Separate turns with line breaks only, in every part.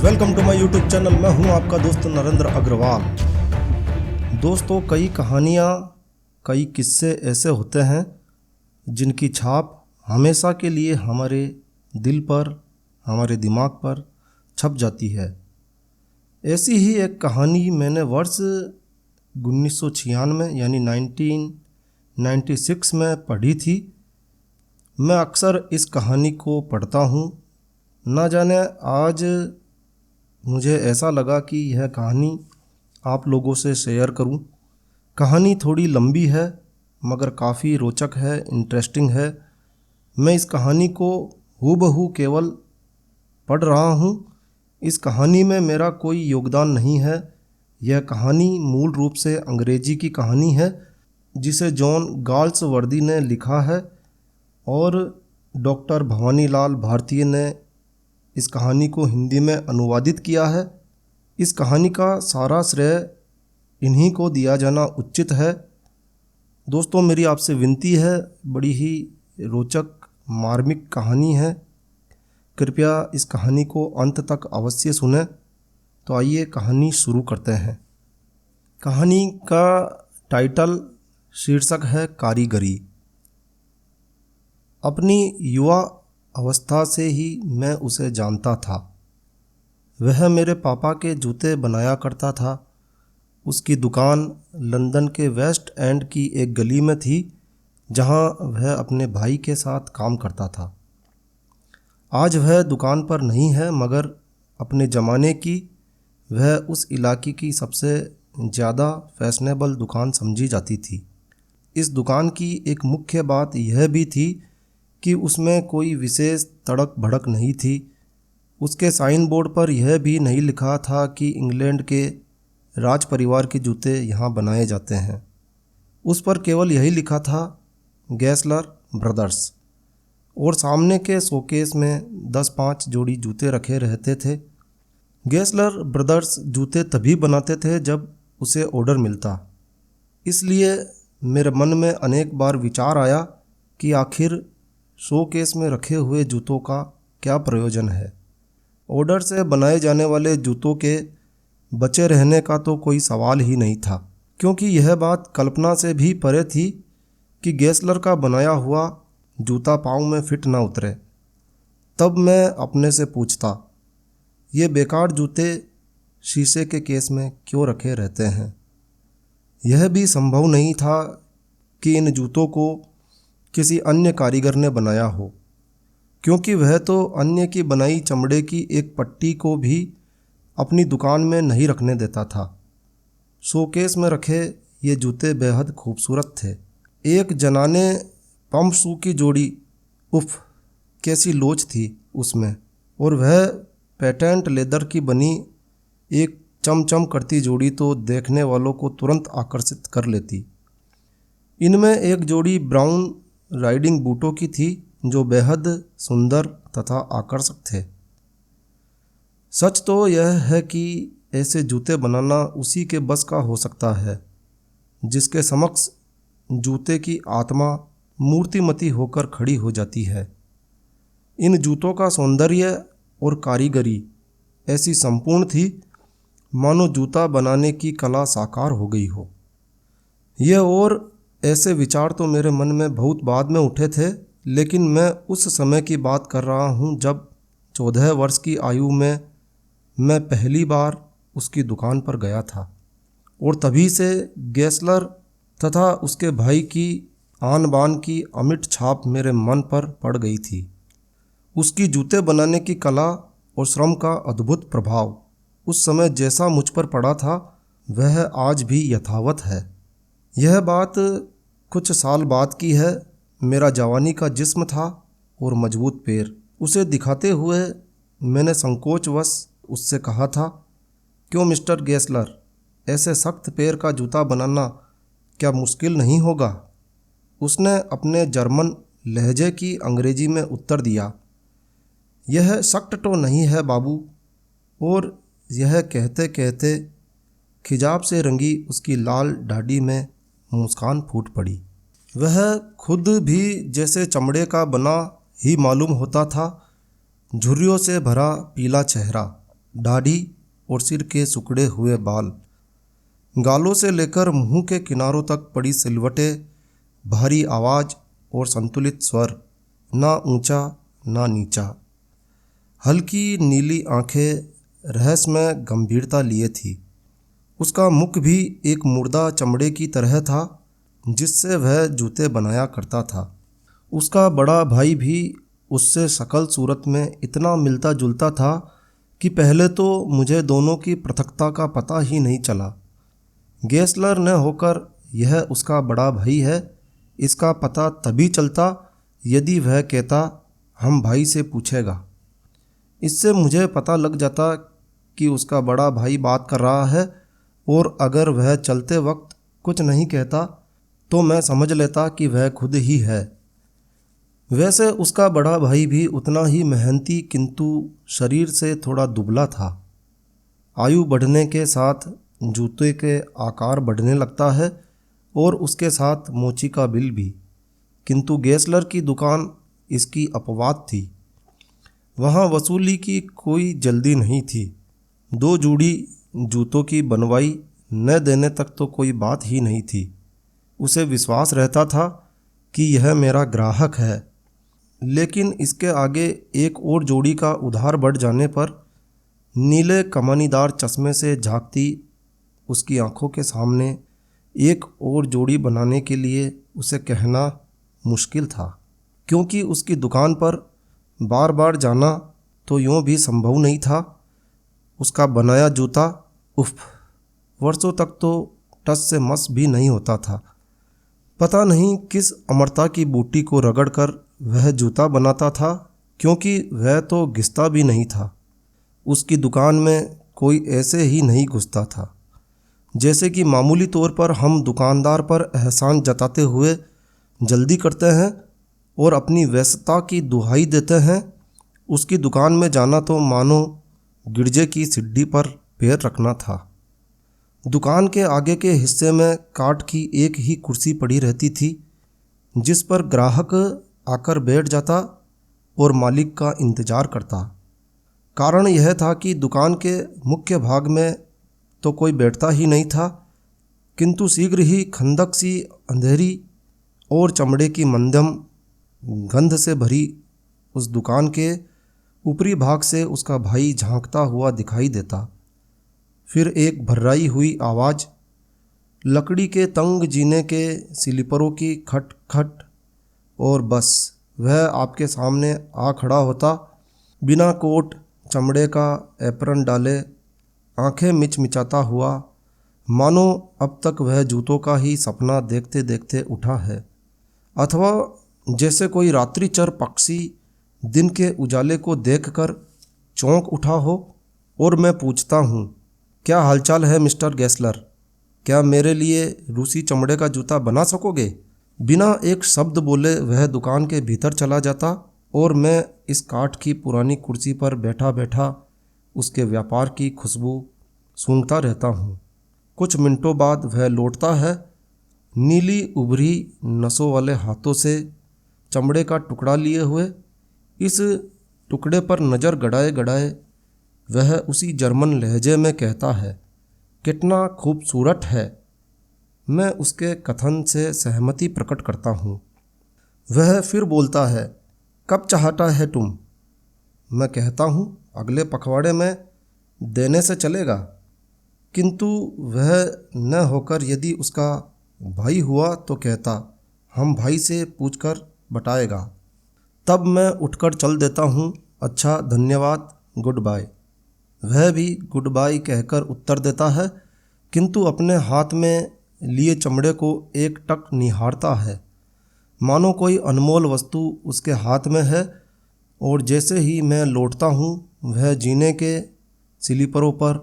Welcome to my YouTube channel. मैं हूं आपका दोस्त नरेंद्र अग्रवाल। दोस्तों, कई कहानियां, कई किस्से ऐसे होते हैं जिनकी छाप हमेशा के लिए हमारे दिल पर, हमारे दिमाग पर छप जाती है। ऐसी ही एक कहानी मैंने वर्ष 1996 यानी 1996 में पढ़ी थी। मैं अक्सर इस कहानी को पढ़ता हूँ। ना जाने आज मुझे ऐसा लगा कि यह कहानी आप लोगों से शेयर करूं। कहानी थोड़ी लंबी है मगर काफ़ी रोचक है, इंटरेस्टिंग है। मैं इस कहानी को हूबहू केवल पढ़ रहा हूं। इस कहानी में मेरा कोई योगदान नहीं है। यह कहानी मूल रूप से अंग्रेजी की कहानी है जिसे जॉन गाल्सवर्दी ने लिखा है और डॉक्टर भवानीलाल भारती ने इस कहानी को हिंदी में अनुवादित किया है। इस कहानी का सारा श्रेय इन्हीं को दिया जाना उचित है। दोस्तों, मेरी आपसे विनती है, बड़ी ही रोचक मार्मिक कहानी है। कृपया इस कहानी को अंत तक अवश्य सुनें। तो आइए कहानी शुरू करते हैं। कहानी का टाइटल शीर्षक है कारीगरी। अपनी युवा अवस्था से ही मैं उसे जानता था। वह मेरे पापा के जूते बनाया करता था। उसकी दुकान लंदन के वेस्ट एंड की एक गली में थी जहां वह अपने भाई के साथ काम करता था। आज वह दुकान पर नहीं है मगर अपने ज़माने की वह उस इलाके की सबसे ज़्यादा फैशनेबल दुकान समझी जाती थी। इस दुकान की एक मुख्य बात यह भी थी कि उसमें कोई विशेष तड़क भड़क नहीं थी। उसके साइन बोर्ड पर यह भी नहीं लिखा था कि इंग्लैंड के राज परिवार के जूते यहाँ बनाए जाते हैं। उस पर केवल यही लिखा था गैसलर ब्रदर्स, और सामने के शोकेस में 10-5 जोड़ी जूते रखे रहते थे। गैसलर ब्रदर्स जूते तभी बनाते थे जब उसे ऑर्डर मिलता। इसलिए मेरे मन में अनेक बार विचार आया कि आखिर शोकेस में रखे हुए जूतों का क्या प्रयोजन है। ऑर्डर से बनाए जाने वाले जूतों के बचे रहने का तो कोई सवाल ही नहीं था, क्योंकि यह बात कल्पना से भी परे थी कि गैसलर का बनाया हुआ जूता पाँव में फिट ना उतरे। तब मैं अपने से पूछता, ये बेकार जूते शीशे के केस में क्यों रखे रहते हैं। यह भी संभव नहीं था कि इन जूतों को किसी अन्य कारीगर ने बनाया हो, क्योंकि वह तो अन्य की बनाई चमड़े की एक पट्टी को भी अपनी दुकान में नहीं रखने देता था। शोकेस में रखे ये जूते बेहद खूबसूरत थे। एक जनाने पम्प शू की जोड़ी, उफ कैसी लोच थी उसमें, और वह पेटेंट लेदर की बनी एक चमचम करती जोड़ी तो देखने वालों को तुरंत आकर्षित कर लेती। इनमें एक जोड़ी ब्राउन राइडिंग बूटों की थी जो बेहद सुंदर तथा आकर्षक थे। सच तो यह है कि ऐसे जूते बनाना उसी के बस का हो सकता है जिसके समक्ष जूते की आत्मा मूर्तिमती होकर खड़ी हो जाती है। इन जूतों का सौंदर्य और कारीगरी ऐसी संपूर्ण थी मानो जूता बनाने की कला साकार हो गई हो। यह और ऐसे विचार तो मेरे मन में बहुत बाद में उठे थे, लेकिन मैं उस समय की बात कर रहा हूँ जब 14 वर्ष की आयु में मैं पहली बार उसकी दुकान पर गया था। और तभी से गैसलर तथा उसके भाई की आन बान की अमिट छाप मेरे मन पर पड़ गई थी। उसकी जूते बनाने की कला और श्रम का अद्भुत प्रभाव उस समय जैसा मुझ पर पड़ा था वह आज भी यथावत है। यह बात कुछ साल बाद की है। मेरा जवानी का जिस्म था और मजबूत पैर। उसे दिखाते हुए मैंने संकोचवश उससे कहा था, क्यों मिस्टर गैसलर, ऐसे सख्त पैर का जूता बनाना क्या मुश्किल नहीं होगा। उसने अपने जर्मन लहजे की अंग्रेजी में उत्तर दिया, यह सख्त तो नहीं है बाबू। और यह कहते कहते खिजाब से रंगी उसकी लाल दाढ़ी में मुस्कान फूट पड़ी। वह खुद भी जैसे चमड़े का बना ही मालूम होता था। झुर्रियों से भरा पीला चेहरा, दाढ़ी और सिर के सिकुड़े हुए बाल, गालों से लेकर मुंह के किनारों तक पड़ी सिलवटें, भारी आवाज़ और संतुलित स्वर, ना ऊंचा ना नीचा। हल्की नीली आंखें रहस्यमय गंभीरता लिए थी। उसका मुख भी एक मुर्दा चमड़े की तरह था जिससे वह जूते बनाया करता था। उसका बड़ा भाई भी उससे शकल सूरत में इतना मिलता जुलता था कि पहले तो मुझे दोनों की पृथकता का पता ही नहीं चला। गेस्लर न होकर यह उसका बड़ा भाई है, इसका पता तभी चलता यदि वह कहता हम भाई से पूछेगा। इससे मुझे पता लग जाता कि उसका बड़ा भाई बात कर रहा है, और अगर वह चलते वक्त कुछ नहीं कहता तो मैं समझ लेता कि वह खुद ही है। वैसे उसका बड़ा भाई भी उतना ही मेहनती किंतु शरीर से थोड़ा दुबला था। आयु बढ़ने के साथ जूते के आकार बढ़ने लगता है और उसके साथ मोची का बिल भी, किंतु गेस्लर की दुकान इसकी अपवाद थी। वहाँ वसूली की कोई जल्दी नहीं थी। 2 जोड़ी जूतों की बनवाई न देने तक तो कोई बात ही नहीं थी। उसे विश्वास रहता था कि यह मेरा ग्राहक है, लेकिन इसके आगे एक और जोड़ी का उधार बढ़ जाने पर नीले कमानीदार चश्मे से झांकती उसकी आंखों के सामने एक और जोड़ी बनाने के लिए उसे कहना मुश्किल था, क्योंकि उसकी दुकान पर बार बार जाना तो यूँ भी संभव नहीं था। उसका बनाया जूता वर्षों तक तो टस से मस भी नहीं होता था। पता नहीं किस अमरता की बूटी को रगड़कर वह जूता बनाता था, क्योंकि वह तो घिसता भी नहीं था। उसकी दुकान में कोई ऐसे ही नहीं घुसता था जैसे कि मामूली तौर पर हम दुकानदार पर एहसान जताते हुए जल्दी करते हैं और अपनी व्यस्तता की दुहाई देते हैं। उसकी दुकान में जाना तो मानो गिरजे की सीढ़ी पर पैर रखना था। दुकान के आगे के हिस्से में काठ की एक ही कुर्सी पड़ी रहती थी, जिस पर ग्राहक आकर बैठ जाता और मालिक का इंतज़ार करता। कारण यह था कि दुकान के मुख्य भाग में तो कोई बैठता ही नहीं था, किंतु शीघ्र ही खंदक सी अंधेरी और चमड़े की मंदम गंध से भरी उस दुकान के ऊपरी भाग से उसका भाई झांकता हुआ दिखाई देता। फिर एक भर्राई हुई आवाज़, लकड़ी के तंग जीने के स्लीपरों की खट खट, और बस वह आपके सामने आ खड़ा होता, बिना कोट, चमड़े का एप्रन डाले, आंखें मिचमिचाता हुआ, मानो अब तक वह जूतों का ही सपना देखते देखते उठा है, अथवा जैसे कोई रात्रिचर पक्षी दिन के उजाले को देखकर चौंक उठा हो। और मैं पूछता हूँ, क्या हालचाल है मिस्टर गेस्लर? क्या मेरे लिए रूसी चमड़े का जूता बना सकोगे? बिना एक शब्द बोले वह दुकान के भीतर चला जाता और मैं इस काठ की पुरानी कुर्सी पर बैठा बैठा उसके व्यापार की खुशबू सूंघता रहता हूँ। कुछ मिनटों बाद वह लौटता है, नीली उभरी नसों वाले हाथों से चमड़े का टुकड़ा लिए हुए। इस टुकड़े पर नज़र गड़ाए गड़ाए वह उसी जर्मन लहजे में कहता है, कितना खूबसूरत है। मैं उसके कथन से सहमति प्रकट करता हूँ। वह फिर बोलता है, कब चाहता है तुम? मैं कहता हूँ, अगले पखवाड़े में देने से चलेगा। किंतु वह न होकर यदि उसका भाई हुआ तो कहता, हम भाई से पूछकर बताएगा। तब मैं उठकर चल देता हूँ, अच्छा धन्यवाद, गुड बाय। वह भी गुड बाय कहकर उत्तर देता है, किंतु अपने हाथ में लिए चमड़े को एक टक निहारता है, मानो कोई अनमोल वस्तु उसके हाथ में है। और जैसे ही मैं लौटता हूँ, वह जीने के स्लीपरों पर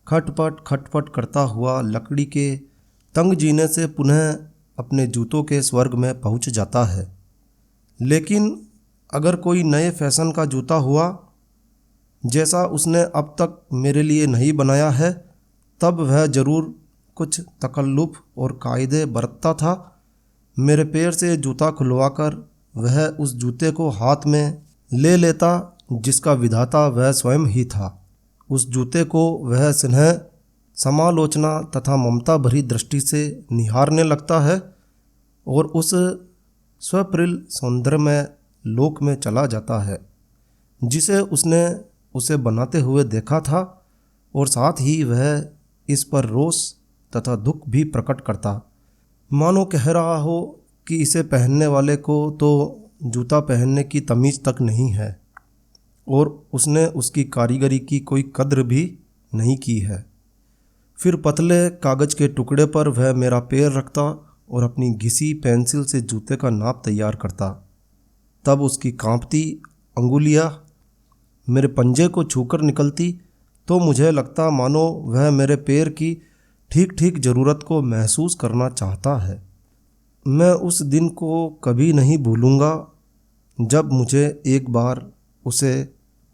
खटपट खटपट करता हुआ लकड़ी के तंग जीने से पुनः अपने जूतों के स्वर्ग में पहुँच जाता है। लेकिन अगर कोई नए फैशन का जूता हुआ जैसा उसने अब तक मेरे लिए नहीं बनाया है, तब वह ज़रूर कुछ तकल्लुफ़ और कायदे बरतता था। मेरे पैर से जूता खुलवाकर वह उस जूते को हाथ में ले लेता जिसका विधाता वह स्वयं ही था। उस जूते को वह स्नेह, समालोचना तथा ममता भरी दृष्टि से निहारने लगता है और उस स्वप्रिल सौंदर्यमय लोक में चला जाता है जिसे उसने उसे बनाते हुए देखा था, और साथ ही वह इस पर रोष तथा दुख भी प्रकट करता, मानो कह रहा हो कि इसे पहनने वाले को तो जूता पहनने की तमीज़ तक नहीं है और उसने उसकी कारीगरी की कोई कद्र भी नहीं की है। फिर पतले कागज़ के टुकड़े पर वह मेरा पैर रखता और अपनी घिसी पेंसिल से जूते का नाप तैयार करता। तब उसकी कांपती अंगुलियां मेरे पंजे को छूकर निकलती तो मुझे लगता मानो वह मेरे पैर की ठीक ठीक ज़रूरत को महसूस करना चाहता है। मैं उस दिन को कभी नहीं भूलूंगा जब मुझे एक बार उसे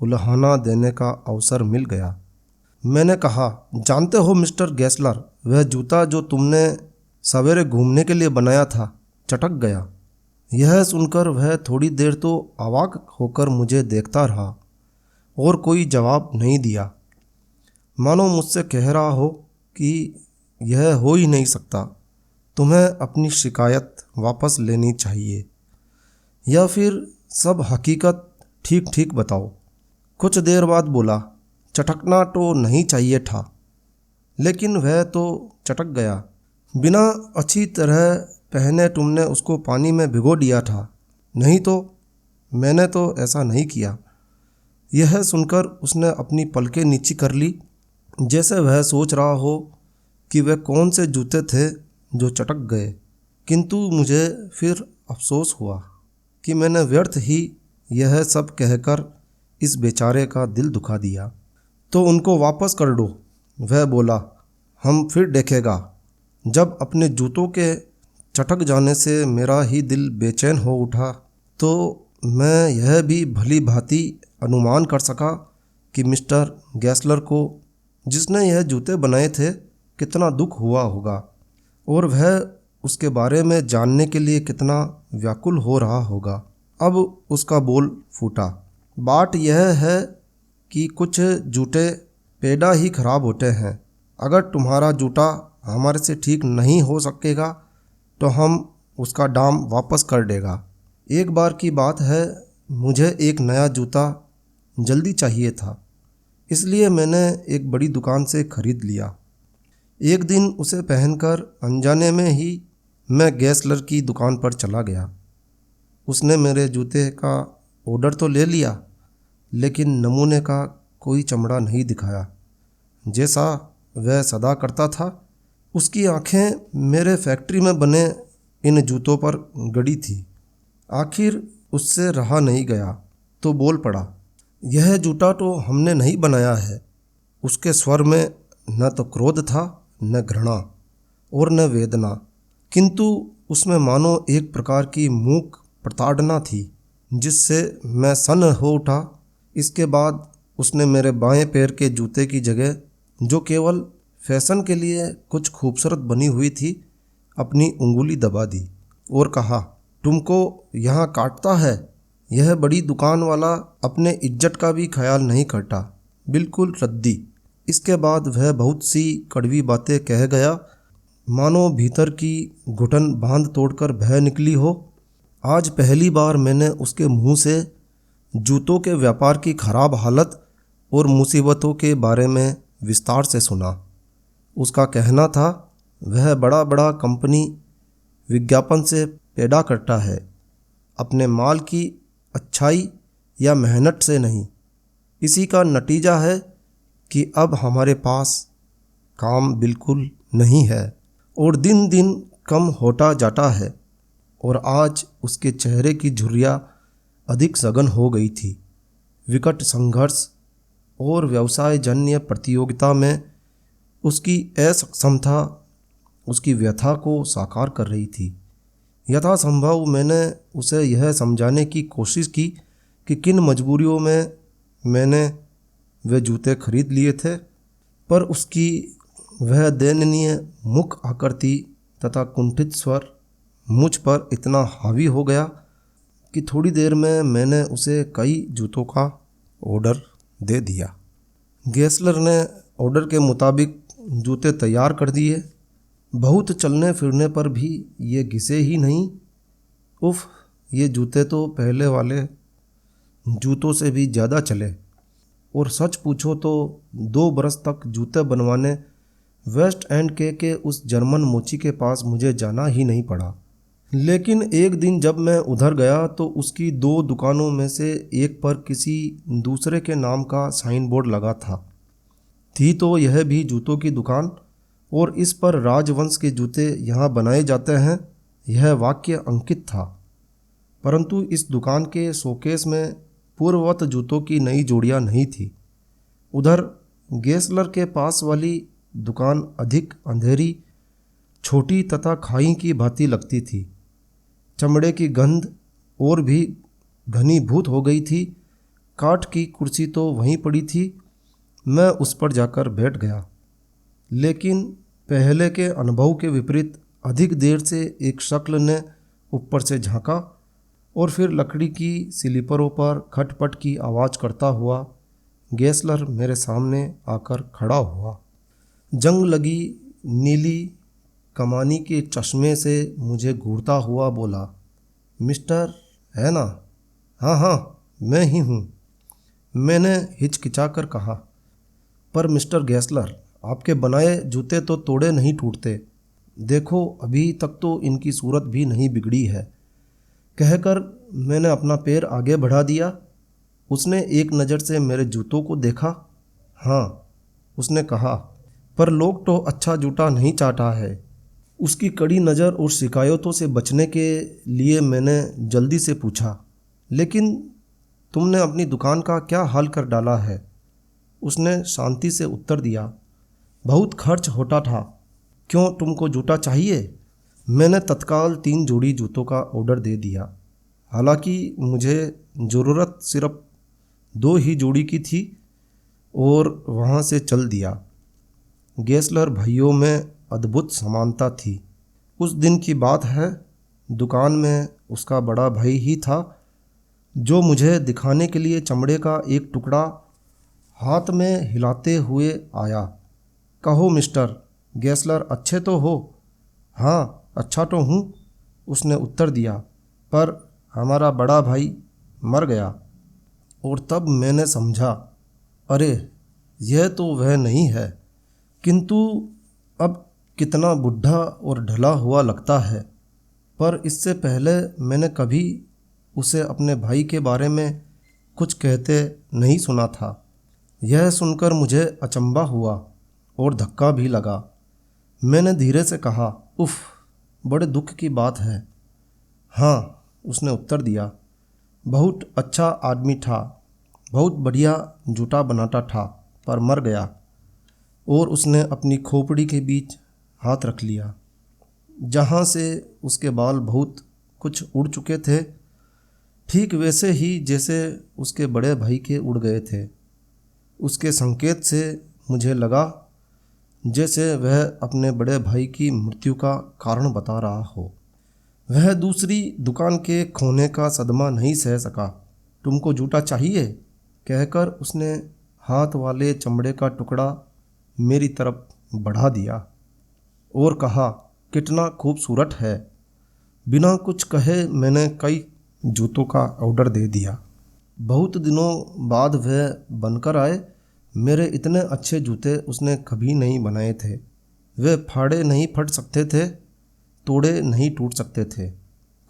उल्हाना देने का अवसर मिल गया। मैंने कहा, जानते हो मिस्टर गेस्लर, वह जूता जो तुमने सवेरे घूमने के लिए बनाया था चटक गया। यह सुनकर वह थोड़ी देर तो अवाक होकर मुझे देखता रहा और कोई जवाब नहीं दिया, मानो मुझसे कह रहा हो कि यह हो ही नहीं सकता, तुम्हें अपनी शिकायत वापस लेनी चाहिए या फिर सब हकीकत ठीक ठीक बताओ। कुछ देर बाद बोला, चटकना तो नहीं चाहिए था, लेकिन वह तो चटक गया। बिना अच्छी तरह पहने तुमने उसको पानी में भिगो दिया था, नहीं तो? मैंने तो ऐसा नहीं किया। यह सुनकर उसने अपनी पलकें नीची कर ली, जैसे वह सोच रहा हो कि वह कौन से जूते थे जो चटक गए। किंतु मुझे फिर अफसोस हुआ कि मैंने व्यर्थ ही यह सब कहकर इस बेचारे का दिल दुखा दिया। तो उनको वापस कर दो, वह बोला, हम फिर देखेगा। जब अपने जूतों के चटक जाने से मेरा ही दिल बेचैन हो उठा तो मैं यह भी भली भांति अनुमान कर सका कि मिस्टर गेस्लर को, जिसने यह जूते बनाए थे, कितना दुख हुआ होगा और वह उसके बारे में जानने के लिए कितना व्याकुल हो रहा होगा। अब उसका बोल फूटा, बात यह है कि कुछ जूते पैदा ही खराब होते हैं। अगर तुम्हारा जूता हमारे से ठीक नहीं हो सकेगा तो हम उसका दाम वापस कर देगा। एक बार की बात है, मुझे एक नया जूता जल्दी चाहिए था, इसलिए मैंने एक बड़ी दुकान से खरीद लिया। एक दिन उसे पहनकर अनजाने में ही मैं गेस्लर की दुकान पर चला गया। उसने मेरे जूते का ऑर्डर तो ले लिया, लेकिन नमूने का कोई चमड़ा नहीं दिखाया, जैसा वह सदा करता था। उसकी आंखें मेरे फैक्ट्री में बने इन जूतों पर गड़ी थी। आखिर उससे रहा नहीं गया तो बोल पड़ा, यह जूता तो हमने नहीं बनाया है। उसके स्वर में न तो क्रोध था, न घृणा और न वेदना, किंतु उसमें मानो एक प्रकार की मूक प्रताड़ना थी जिससे मैं सन्न हो उठा। इसके बाद उसने मेरे बाएं पैर के जूते की जगह, जो केवल फैशन के लिए कुछ खूबसूरत बनी हुई थी, अपनी उंगली दबा दी और कहा, तुमको यहाँ काटता है? यह बड़ी दुकान वाला अपने इज्जत का भी ख्याल नहीं करता, बिल्कुल रद्दी। इसके बाद वह बहुत सी कड़वी बातें कह गया, मानो भीतर की घुटन बांध तोड़कर बह निकली हो। आज पहली बार मैंने उसके मुंह से जूतों के व्यापार की खराब हालत और मुसीबतों के बारे में विस्तार से सुना। उसका कहना था, वह बड़ा बड़ा कंपनी विज्ञापन से पैदा करता है, अपने माल की अच्छाई या मेहनत से नहीं। इसी का नतीजा है कि अब हमारे पास काम बिल्कुल नहीं है और दिन दिन कम होता जाता है। और आज उसके चेहरे की झुर्रियाँ अधिक सघन हो गई थी। विकट संघर्ष और व्यवसाय जन्य प्रतियोगिता में उसकी असक्षमता उसकी व्यथा को साकार कर रही थी। यथासंभव मैंने उसे यह समझाने की कोशिश की कि किन मजबूरियों में मैंने वे जूते खरीद लिए थे, पर उसकी वह दयनीय मुख आकृति तथा कुंठित स्वर मुझ पर इतना हावी हो गया कि थोड़ी देर में मैंने उसे कई जूतों का ऑर्डर दे दिया। गेसलर ने ऑर्डर के मुताबिक जूते तैयार कर दिए। बहुत चलने फिरने पर भी ये घिसे ही नहीं। उफ, ये जूते तो पहले वाले जूतों से भी ज़्यादा चले। और सच पूछो तो 2 बरस तक जूते बनवाने वेस्ट एंड के उस जर्मन मोची के पास मुझे जाना ही नहीं पड़ा। लेकिन एक दिन जब मैं उधर गया तो उसकी 2 दुकानों में से एक पर किसी दूसरे के नाम का साइन बोर्ड लगा था। थी तो यह भी जूतों की दुकान, और इस पर राजवंश के जूते यहाँ बनाए जाते हैं, यह वाक्य अंकित था। परंतु इस दुकान के शोकेस में पूर्ववत जूतों की नई जोड़ियाँ नहीं थी। उधर गेसलर के पास वाली दुकान अधिक अंधेरी, छोटी तथा खाई की भांति लगती थी। चमड़े की गंध और भी घनीभूत हो गई थी। काठ की कुर्सी तो वहीं पड़ी थी। मैं उस पर जाकर बैठ गया, लेकिन पहले के अनुभव के विपरीत अधिक देर से एक शक्ल ने ऊपर से झांका और फिर लकड़ी की स्लीपरों पर खटपट की आवाज़ करता हुआ गेसलर मेरे सामने आकर खड़ा हुआ। जंग लगी नीली कमानी के चश्मे से मुझे घूरता हुआ बोला, मिस्टर है ना? हाँ हाँ, मैं ही हूँ। मैंने हिचकिचाकर कहा, पर मिस्टर गेसलर, आपके बनाए जूते तो तोड़े नहीं टूटते। देखो, अभी तक तो इनकी सूरत भी नहीं बिगड़ी है। कहकर मैंने अपना पैर आगे बढ़ा दिया। उसने एक नज़र से मेरे जूतों को देखा। हाँ, उसने कहा, पर लोग तो अच्छा जूता नहीं चाटा है। उसकी कड़ी नज़र और शिकायतों से बचने के लिए मैंने जल्दी से पूछा, लेकिन तुमने अपनी दुकान का क्या हाल कर डाला है? उसने शांति से उत्तर दिया, बहुत खर्च होता था। क्यों, तुमको जूता चाहिए? मैंने तत्काल 3 जोड़ी जूतों का ऑर्डर दे दिया। हालांकि मुझे ज़रूरत सिर्फ 2 ही जोड़ी की थी और वहाँ से चल दिया। गेसलर भाइयों में अद्भुत समानता थी। उस दिन की बात है, दुकान में उसका बड़ा भाई ही था जो मुझे दिखाने के लिए चमड़े का एक टुकड़ा हाथ में हिलाते हुए आया। कहो मिस्टर गेसलर, अच्छे तो हो? हाँ, अच्छा तो हूँ, उसने उत्तर दिया, पर हमारा बड़ा भाई मर गया। और तब मैंने समझा, अरे यह तो वह नहीं है। किंतु अब कितना बूढ़ा और ढला हुआ लगता है। पर इससे पहले मैंने कभी उसे अपने भाई के बारे में कुछ कहते नहीं सुना था। यह सुनकर मुझे अचंभा हुआ और धक्का भी लगा। मैंने धीरे से कहा, उफ़, बड़े दुख की बात है। हाँ, उसने उत्तर दिया, बहुत अच्छा आदमी था, बहुत बढ़िया जूता बनाता था, पर मर गया। और उसने अपनी खोपड़ी के बीच हाथ रख लिया, जहाँ से उसके बाल बहुत कुछ उड़ चुके थे, ठीक वैसे ही जैसे उसके बड़े भाई के उड़ गए थे। उसके संकेत से मुझे लगा जैसे वह अपने बड़े भाई की मृत्यु का कारण बता रहा हो। वह दूसरी दुकान के खोने का सदमा नहीं सह सका। तुमको जूता चाहिए? कहकर उसने हाथ वाले चमड़े का टुकड़ा मेरी तरफ बढ़ा दिया और कहा, कितना खूबसूरत है। बिना कुछ कहे मैंने कई जूतों का ऑर्डर दे दिया। बहुत दिनों बाद वह बनकर आए। मेरे इतने अच्छे जूते उसने कभी नहीं बनाए थे। वे फाड़े नहीं फट सकते थे, तोड़े नहीं टूट सकते थे।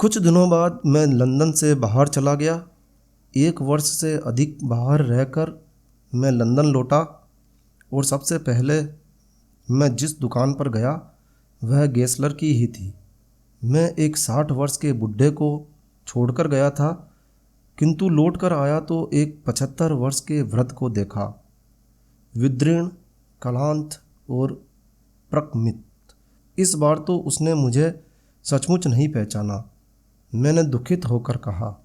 कुछ दिनों बाद मैं लंदन से बाहर चला गया। 1 वर्ष से अधिक बाहर रहकर मैं लंदन लौटा और सबसे पहले मैं जिस दुकान पर गया वह गेसलर की ही थी। मैं एक 60 वर्ष के बुढ़े को छोड़कर गया था, किंतु लौट कर आया तो एक 75 वर्ष के वृद्ध को देखा, विदीर्ण, क्लांत और प्रकमित। इस बार तो उसने मुझे सचमुच नहीं पहचाना। मैंने दुखित होकर कहा,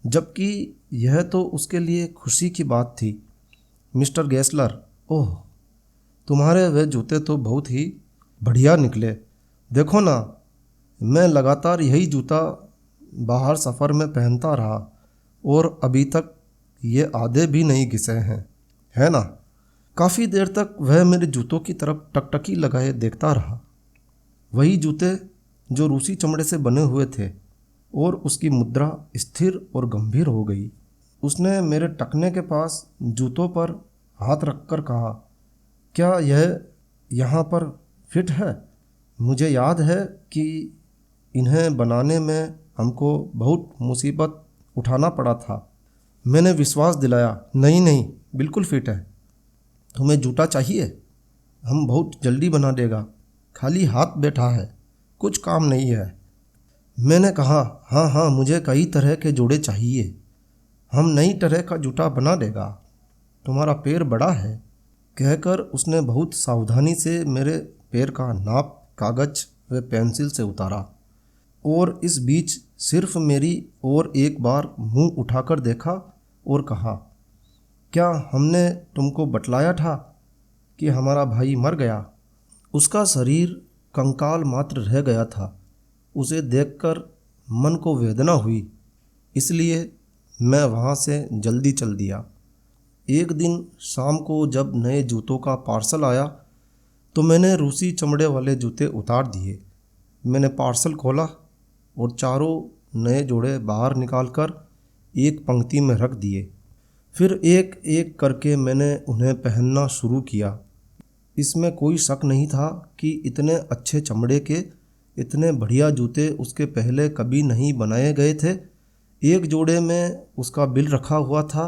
जबकि यह तो उसके लिए खुशी की बात थी, मिस्टर गेसलर, ओह, तुम्हारे वे जूते तो बहुत ही बढ़िया निकले। देखो ना, मैं लगातार यही जूता बाहर सफ़र में पहनता रहा और अभी तक ये आधे भी नहीं घिसे हैं, है ना? काफ़ी देर तक वह मेरे जूतों की तरफ टकटकी लगाए देखता रहा। वही जूते जो रूसी चमड़े से बने हुए थे, और उसकी मुद्रा स्थिर और गंभीर हो गई। उसने मेरे टखने के पास जूतों पर हाथ रखकर कहा, क्या यह यहाँ पर फिट है? मुझे याद है कि इन्हें बनाने में हमको बहुत मुसीबत उठाना पड़ा था। मैंने विश्वास दिलाया, नहीं नहीं, बिल्कुल फिट है। तुम्हें जूता चाहिए? हम बहुत जल्दी बना देगा, खाली हाथ बैठा है, कुछ काम नहीं है। मैंने कहा, हाँ हाँ, मुझे कई तरह के जोड़े चाहिए, हम नई तरह का जूता बना देगा, तुम्हारा पैर बड़ा है। कहकर उसने बहुत सावधानी से मेरे पैर का नाप कागज व पेंसिल से उतारा, और इस बीच सिर्फ मेरी ओर एक बार मुंह उठाकर देखा और कहा, क्या हमने तुमको बतलाया था कि हमारा भाई मर गया? उसका शरीर कंकाल मात्र रह गया था। उसे देखकर मन को वेदना हुई, इसलिए मैं वहाँ से जल्दी चल दिया। एक दिन शाम को जब नए जूतों का पार्सल आया तो मैंने रूसी चमड़े वाले जूते उतार दिए। मैंने पार्सल खोला और चारों नए जोड़े बाहर निकालकर एक पंक्ति में रख दिए। फिर एक एक करके मैंने उन्हें पहनना शुरू किया। इसमें कोई शक नहीं था कि इतने अच्छे चमड़े के इतने बढ़िया जूते उसके पहले कभी नहीं बनाए गए थे। एक जोड़े में उसका बिल रखा हुआ था।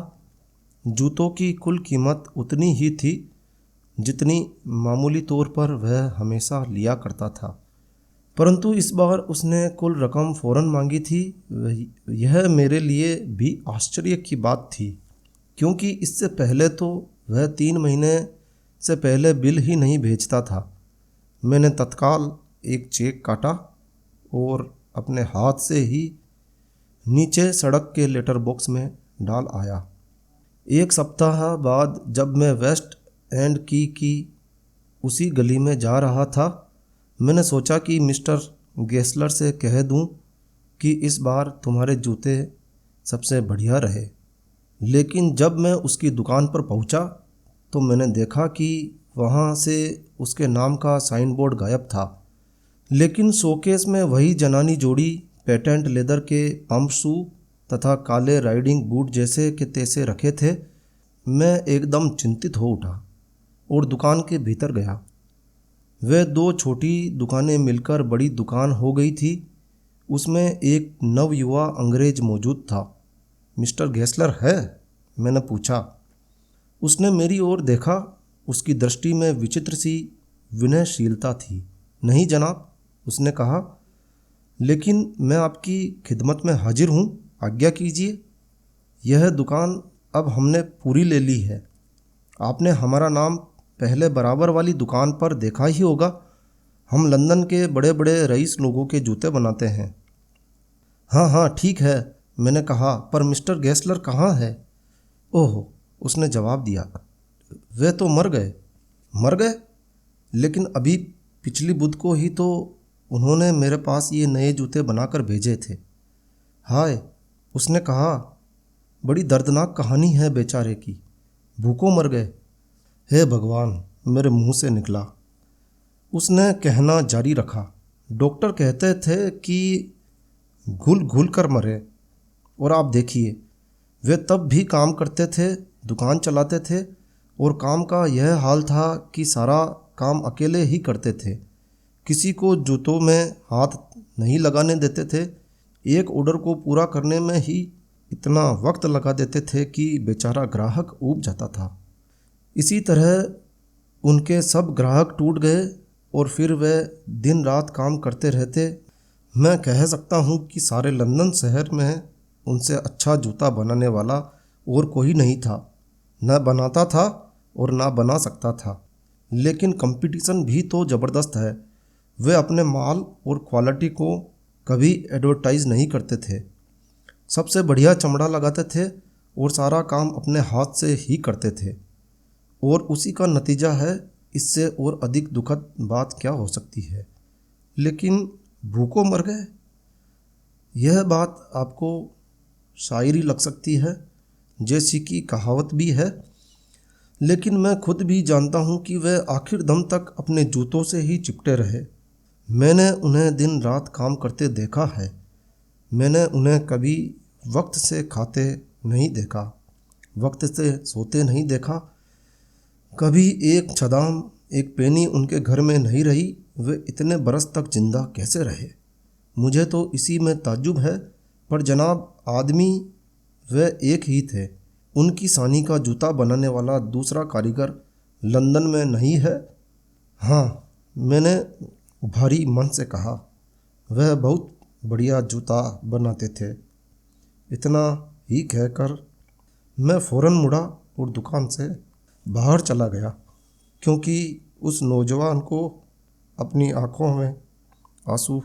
जूतों की कुल कीमत उतनी ही थी जितनी मामूली तौर पर वह हमेशा लिया करता था, परंतु इस बार उसने कुल रकम फ़ौरन मांगी थी। यह मेरे लिए भी आश्चर्य की बात थी, क्योंकि इससे पहले तो वह 3 महीने से पहले बिल ही नहीं भेजता था। मैंने तत्काल एक चेक काटा और अपने हाथ से ही नीचे सड़क के लेटर बॉक्स में डाल आया। एक सप्ताह बाद जब मैं वेस्ट एंड की उसी गली में जा रहा था, मैंने सोचा कि मिस्टर गेस्लर से कह दूं कि इस बार तुम्हारे जूते सबसे बढ़िया रहे। लेकिन जब मैं उसकी दुकान पर पहुंचा तो मैंने देखा कि वहां से उसके नाम का साइन बोर्ड गायब था, लेकिन शोकेस में वही जनानी जोड़ी पेटेंट लेदर के पंप शू तथा काले राइडिंग बूट जैसे के तैसे रखे थे। मैं एकदम चिंतित हो उठा और दुकान के भीतर गया। वे 2 छोटी दुकानें मिलकर बड़ी दुकान हो गई थी। उसमें एक नवयुवा अंग्रेज मौजूद था। मिस्टर गेस्लर है? मैंने पूछा। उसने मेरी ओर देखा। उसकी दृष्टि में विचित्र सी विनयशीलता थी। नहीं जनाब, उसने कहा, लेकिन मैं आपकी खिदमत में हाजिर हूँ, आज्ञा कीजिए। यह दुकान अब हमने पूरी ले ली है। आपने हमारा नाम पहले बराबर वाली दुकान पर देखा ही होगा। हम लंदन के बड़े बड़े रईस लोगों के जूते बनाते हैं। हाँ हाँ, ठीक है, मैंने कहा, पर मिस्टर गेस्लर कहाँ है? ओह, उसने जवाब दिया, वे तो मर गए। मर गए? लेकिन अभी पिछली बुध को ही तो उन्होंने मेरे पास ये नए जूते बनाकर भेजे थे। हाय, उसने कहा, बड़ी दर्दनाक कहानी है बेचारे की, भूखों मर गए। हे भगवान, मेरे मुंह से निकला। उसने कहना जारी रखा, डॉक्टर कहते थे कि घुल घुल कर मरे, और आप देखिए, वे तब भी काम करते थे, दुकान चलाते थे, और काम का यह हाल था कि सारा काम अकेले ही करते थे। किसी को जूतों में हाथ नहीं लगाने देते थे। एक ऑर्डर को पूरा करने में ही इतना वक्त लगा देते थे कि बेचारा ग्राहक ऊब जाता था। इसी तरह उनके सब ग्राहक टूट गए और फिर वे दिन रात काम करते रहते। मैं कह सकता हूँ कि सारे लंदन शहर में उनसे अच्छा जूता बनाने वाला और कोई नहीं था। न बनाता था और ना बना सकता था। लेकिन कंपटीशन भी तो ज़बरदस्त है। वे अपने माल और क्वालिटी को कभी एडवर्टाइज नहीं करते थे। सबसे बढ़िया चमड़ा लगाते थे और सारा काम अपने हाथ से ही करते थे, और उसी का नतीजा है। इससे और अधिक दुखद बात क्या हो सकती है? लेकिन भूखों मर गए। यह बात आपको शायरी लग सकती है, जैसी कि कहावत भी है, लेकिन मैं खुद भी जानता हूँ कि वे आखिर दम तक अपने जूतों से ही चिपटे रहे। मैंने उन्हें दिन रात काम करते देखा है। मैंने उन्हें कभी वक्त से खाते नहीं देखा, वक्त से सोते नहीं देखा। कभी एक छदाम, एक पेनी उनके घर में नहीं रही। वे इतने बरस तक जिंदा कैसे रहे? मुझे तो इसी में ताज्जुब है। पर जनाब, आदमी वे एक ही थे। उनकी सानी का जूता बनाने वाला दूसरा कारीगर लंदन में नहीं है? हाँ, मैंने भारी मन से कहा। वह बहुत बढ़िया जूता बनाते थे। इतना ही कहकर मैं फ़ौरन मुड़ा और दुकान से बाहर चला गया, क्योंकि उस नौजवान को अपनी आंखों में आंसू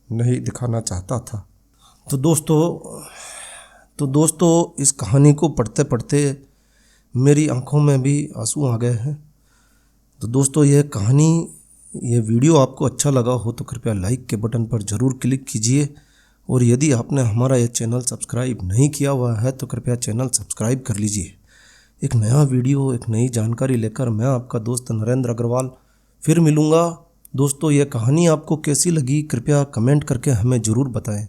नहीं दिखाना चाहता था। तो दोस्तों इस कहानी को पढ़ते पढ़ते मेरी आंखों में भी आंसू आ गए हैं। तो दोस्तों, ये वीडियो आपको अच्छा लगा हो तो कृपया लाइक के बटन पर ज़रूर क्लिक कीजिए। और यदि आपने हमारा यह चैनल सब्सक्राइब नहीं किया हुआ है तो कृपया चैनल सब्सक्राइब कर लीजिए। एक नया वीडियो, एक नई जानकारी लेकर मैं आपका दोस्त नरेंद्र अग्रवाल फिर मिलूँगा। दोस्तों, ये कहानी आपको कैसी लगी कृपया कमेंट करके हमें ज़रूर बताएं।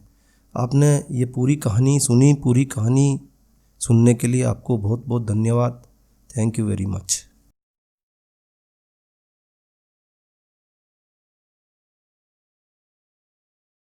आपने ये पूरी कहानी सुनी। पूरी कहानी सुनने के लिए आपको बहुत बहुत धन्यवाद। Thank you very much.